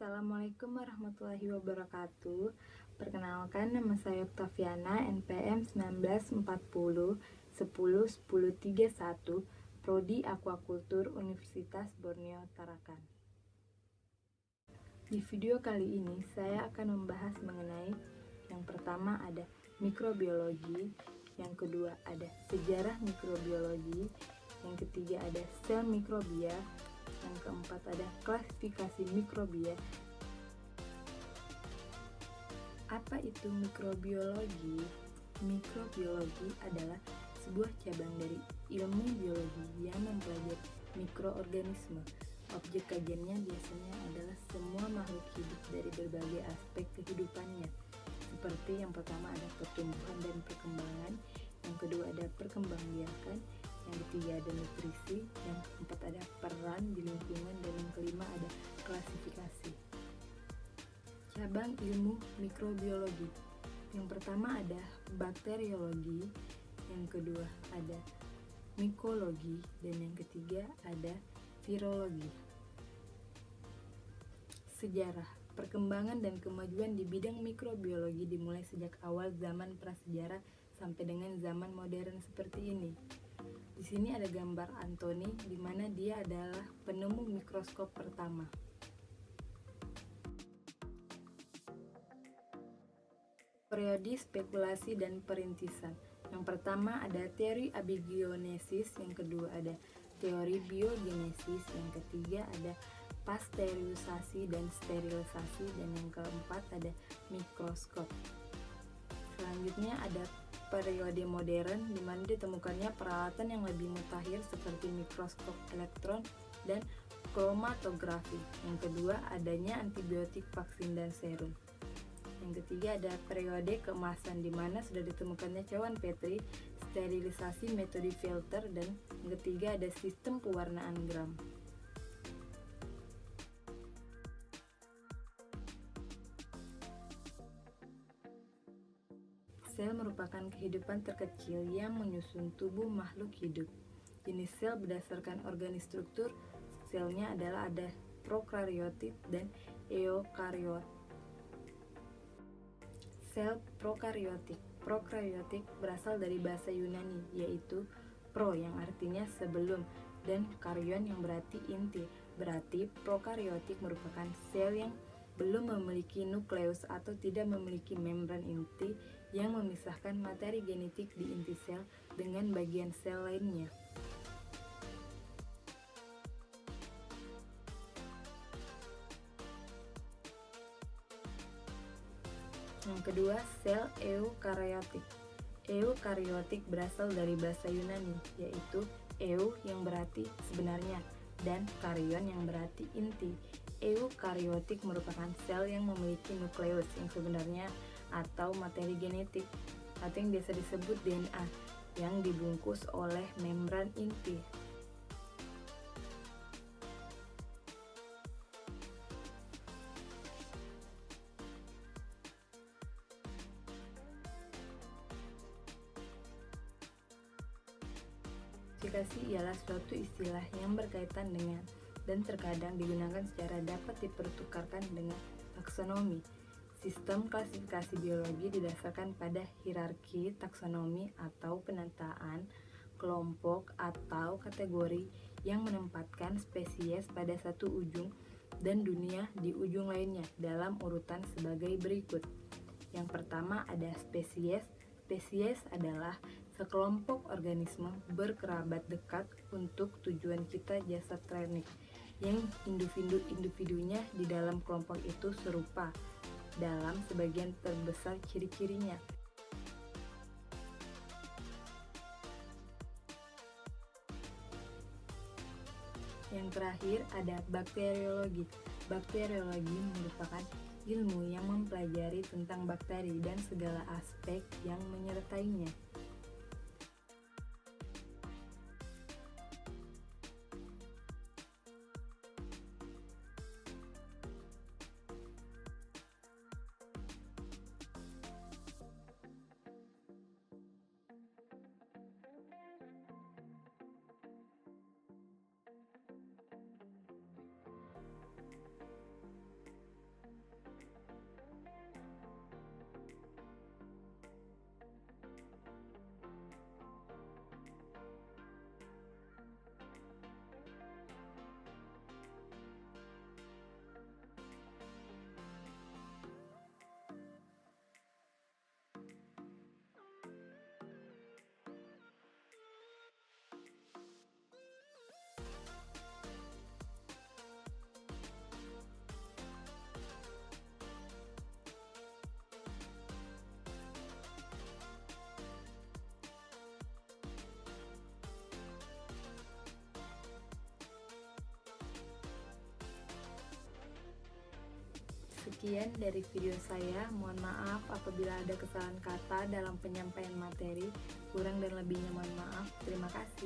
Assalamualaikum warahmatullahi wabarakatuh. Perkenalkan, nama saya Oktaviana, NPM 1940 10 10 31, Prodi Aquakultur Universitas Borneo Tarakan. Di video kali ini saya akan membahas mengenai yang pertama ada mikrobiologi, yang kedua ada sejarah mikrobiologi, yang ketiga ada sel mikrobia, yang keempat ada klasifikasi mikrobia. Apa itu mikrobiologi? Mikrobiologi adalah sebuah cabang dari ilmu biologi yang mempelajari mikroorganisme. Objek kajiannya biasanya adalah semua makhluk hidup dari berbagai aspek kehidupannya. Seperti yang pertama ada pertumbuhan dan perkembangan, yang kedua ada perkembangbiakan, yang ketiga ada nutrisi, yang keempat ada peran di lingkungan, dan yang kelima ada klasifikasi. Cabang ilmu mikrobiologi. Yang pertama ada bakteriologi, yang kedua ada mikologi, dan yang ketiga ada virologi. Sejarah. Perkembangan dan kemajuan di bidang mikrobiologi dimulai sejak awal zaman prasejarah sampai dengan zaman modern seperti ini. Di sini ada gambar Anthony, di mana dia adalah penemu mikroskop pertama. Periode spekulasi dan perintisan. Yang pertama ada teori abiogenesis, yang kedua ada teori biogenesis, yang ketiga ada pasteurisasi dan sterilisasi, dan yang keempat ada mikroskop. Selanjutnya ada periode modern, di mana ditemukannya peralatan yang lebih mutakhir seperti mikroskop elektron dan kromatografi. Yang kedua adanya antibiotik, vaksin, dan serum. Yang ketiga ada periode keemasan, di mana sudah ditemukannya cawan Petri, sterilisasi, metode filter, dan yang ketiga ada sistem pewarnaan gram. Sel merupakan kehidupan terkecil yang menyusun tubuh makhluk hidup. Jenis sel berdasarkan organistruktur selnya adalah ada prokaryotik dan eukariot. Sel prokaryotik. Prokaryotik berasal dari bahasa Yunani, yaitu pro yang artinya sebelum, dan karyon yang berarti inti. Berarti prokaryotik merupakan sel yang belum memiliki nukleus atau tidak memiliki membran inti yang memisahkan materi genetik di inti sel dengan bagian sel lainnya. Yang kedua, sel eukaryotik. Eukaryotik berasal dari bahasa Yunani, yaitu eu yang berarti sebenarnya dan karyon yang berarti inti. Eukaryotik merupakan sel yang memiliki nukleus yang sebenarnya atau materi genetik atau yang biasa disebut DNA yang dibungkus oleh membran inti. Klasifikasi ialah suatu istilah yang berkaitan dengan dan terkadang digunakan secara dapat dipertukarkan dengan taksonomi. Sistem klasifikasi biologi didasarkan pada hierarki taksonomi atau penataan kelompok atau kategori yang menempatkan spesies pada satu ujung dan dunia di ujung lainnya dalam urutan sebagai berikut. Yang pertama ada spesies. Spesies adalah sekelompok organisme berkerabat dekat untuk tujuan kita jasad trenik, yang individu-individunya di dalam kelompok itu serupa dalam sebagian terbesar ciri-cirinya. Yang terakhir ada bakteriologi. Bakteriologi merupakan ilmu yang mempelajari tentang bakteri dan segala aspek yang menyertainya. Sekian dari video saya. Mohon maaf apabila ada kesalahan kata dalam penyampaian materi. Kurang dan lebihnya mohon maaf. Terima kasih.